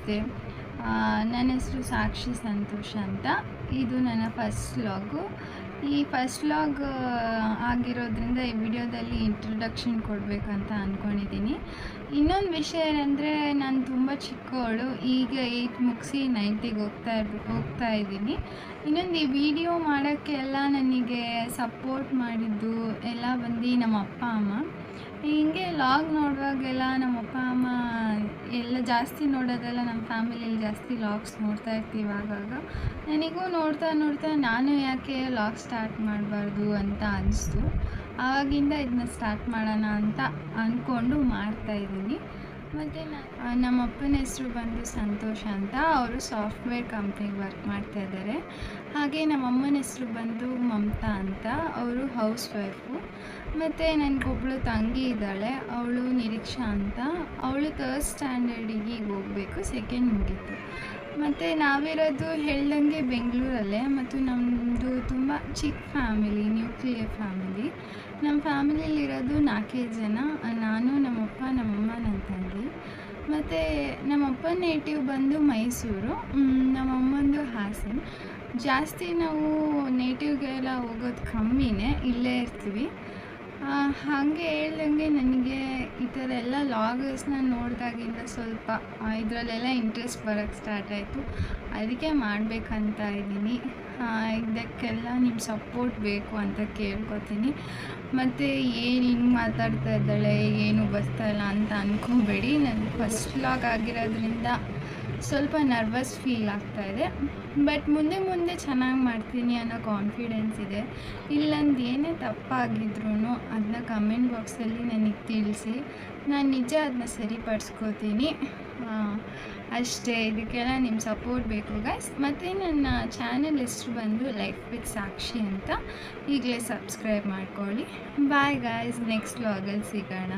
ನಮಸ್ತೆ. ನನ್ನ ಹೆಸರು ಸಾಕ್ಷಿ ಸಂತೋಷ್ ಅಂತ. ಇದು ನನ್ನ ಫಸ್ಟ್ ವ್ಲಾಗು. ಈ ಫಸ್ಟ್ ವ್ಲಾಗ್ ಆಗಿರೋದ್ರಿಂದ ಈ ವಿಡಿಯೋದಲ್ಲಿ ಇಂಟ್ರೊಡಕ್ಷನ್ ಕೊಡಬೇಕಂತ ಅಂದ್ಕೊಂಡಿದ್ದೀನಿ. ಇನ್ನೊಂದು ವಿಷಯ ಏನಂದರೆ, ನಾನು ತುಂಬ ಚಿಕ್ಕವಳು. ಈಗ 8 ಮುಗಿಸಿ 9ಗೆ ಹೋಗ್ತಾ ಇದ್ದೀನಿ. ಇನ್ನೊಂದು ಈ ವಿಡಿಯೋ ಮಾಡೋಕ್ಕೆಲ್ಲ ನನಗೆ ಸಪೋರ್ಟ್ ಮಾಡಿದ್ದು ಎಲ್ಲ ಬಂದು ನಮ್ಮ ಅಪ್ಪ ಅಮ್ಮ. ಹೀಗೆ ಲಾಗ್ ನೋಡುವಾಗೆಲ್ಲ ನಮ್ಮ ಅಪ್ಪ ಅಮ್ಮ ಎಲ್ಲ ಜಾಸ್ತಿ ನೋಡೋದೆಲ್ಲ ನಮ್ಮ ಫ್ಯಾಮಿಲಿಯಲ್ಲಿ ಜಾಸ್ತಿ ಲಾಗ್ಸ್ ನೋಡ್ತಾ ಇರ್ತೀವಿ. ಆಗಾಗ ನನಗೂ ನೋಡ್ತಾ ನಾನು ಯಾಕೆ ಲಾಗ್ ಸ್ಟಾರ್ಟ್ ಮಾಡಬಾರ್ದು ಅಂತ ಅನಿಸ್ತು. ಆವಾಗಿಂದ ಇದನ್ನ ಸ್ಟಾರ್ಟ್ ಮಾಡೋಣ ಅಂತ ಅಂದ್ಕೊಂಡು ಮಾಡ್ತಾಯಿದ್ದೀನಿ. ಮತ್ತು ನಮ್ಮ ಅಪ್ಪನ ಹೆಸರು ಬಂದು ಸಂತೋಷ್ ಅಂತ. ಅವರು ಸಾಫ್ಟ್ವೇರ್ ಕಂಪ್ನಿಗೆ ವರ್ಕ್ ಮಾಡ್ತಾಯಿದ್ದಾರೆ. ಹಾಗೆ ನಮ್ಮ ಅಮ್ಮನ ಹೆಸರು ಬಂದು ಮಮತಾ ಅಂತ. ಅವರು ಹೌಸ್ ವೈಫು. ಮತ್ತು ನನಗೊಬ್ಬಳು ತಂಗಿ ಇದ್ದಾಳೆ, ಅವಳು ನಿರೀಕ್ಷಾ ಅಂತ. ಅವಳು 3rd ಸ್ಟ್ಯಾಂಡರ್ಡಿಗೆ ಹೋಗಬೇಕು, 2nd ಮುಗೀತು. ಮತ್ತು ನಾವಿರೋದು ಹೇಳ್ದಂಗೆ ಬೆಂಗಳೂರಲ್ಲೇ. ಮತ್ತು ನಮ್ಮದು ತುಂಬ ಚಿಕ್ಕ ಫ್ಯಾಮಿಲಿ, ನ್ಯೂಕ್ಲಿಯರ್ ಫ್ಯಾಮಿಲಿ. ನಮ್ಮ ಫ್ಯಾಮಿಲಿಯಲ್ಲಿರೋದು 4 ಜನ. ನಾನು, ನಮ್ಮಪ್ಪ, ನಮ್ಮಮ್ಮ, ನನ್ನ ತಂಗಿ. ಮತ್ತು ನಮ್ಮಪ್ಪನ ನೇಟಿವ್ ಬಂದು ಮೈಸೂರು, ನಮ್ಮಮ್ಮಂದು ಹಾಸನ. ಜಾಸ್ತಿ ನಾವು ನೇಟಿವ್ಗೆಲ್ಲ ಹೋಗೋದು ಕಮ್ಮಿನೇ, ಇಲ್ಲೇ ಇರ್ತೀವಿ. ಹಾಗೆ ಹೇಳ್ದಂಗೆ ನನಗೆ ಈ ಥರ ಎಲ್ಲ ಲಾಗರ್ಸ್ನ ನೋಡಿದಾಗಿಂದ ಸ್ವಲ್ಪ ಇದರಲ್ಲೆಲ್ಲ ಇಂಟ್ರೆಸ್ಟ್ ಬರೋಕ್ಕೆ ಸ್ಟಾರ್ಟ್ ಆಯಿತು. ಅದಕ್ಕೆ ಮಾಡಬೇಕಂತ ಇದ್ದೀನಿ. ಇದಕ್ಕೆಲ್ಲ ನಿಮ್ಮ ಸಪೋರ್ಟ್ ಬೇಕು ಅಂತ ಕೇಳ್ಕೊತೀನಿ. ಮತ್ತು ಏನು ಹಿಂಗೆ ಮಾತಾಡ್ತಾ ಇದ್ದಾಳೆ, ಏನು ಬರ್ತಾಯಿಲ್ಲ ಅಂತ ಅಂದ್ಕೋಬೇಡಿ. ನನ್ನ ಫಸ್ಟ್ ವ್ಲಾಗ್ ಆಗಿರೋದ್ರಿಂದ ಸ್ವಲ್ಪ ನರ್ವಸ್ ಫೀಲ್ ಆಗ್ತಾಯಿದೆ. ಬಟ್ ಮುಂದೆ ಚೆನ್ನಾಗಿ ಮಾಡ್ತೀನಿ ಅನ್ನೋ ಕಾನ್ಫಿಡೆನ್ಸ್ ಇದೆ. ಇಲ್ಲಂದು ಏನೇ ತಪ್ಪಾಗಿದ್ರೂ ಅದನ್ನ ಕಮೆಂಟ್ ಬಾಕ್ಸಲ್ಲಿ ನನಗೆ ತಿಳಿಸಿ. ನಾನು ನಿಜ ಅದನ್ನ ಸರಿಪಡಿಸ್ಕೋತೀನಿ. ಅಷ್ಟೇ. ಇದಕ್ಕೆಲ್ಲ ನಿಮ್ಮ ಸಪೋರ್ಟ್ ಬೇಕು ಗೈಸ್. ಮತ್ತು ನನ್ನ ಚಾನೆಲ್ ಹೆಸರು ಬಂದು ಲೈಫ್ ವಿತ್ ಸಾಕ್ಷಿ ಅಂತ. ಈಗಲೇ ಸಬ್ಸ್ಕ್ರೈಬ್ ಮಾಡ್ಕೊಳ್ಳಿ. ಬಾಯ್ ಗೈಸ್, ನೆಕ್ಸ್ಟ್ ವ್ಲಾಗಲ್ಲಿ ಸಿಗೋಣ.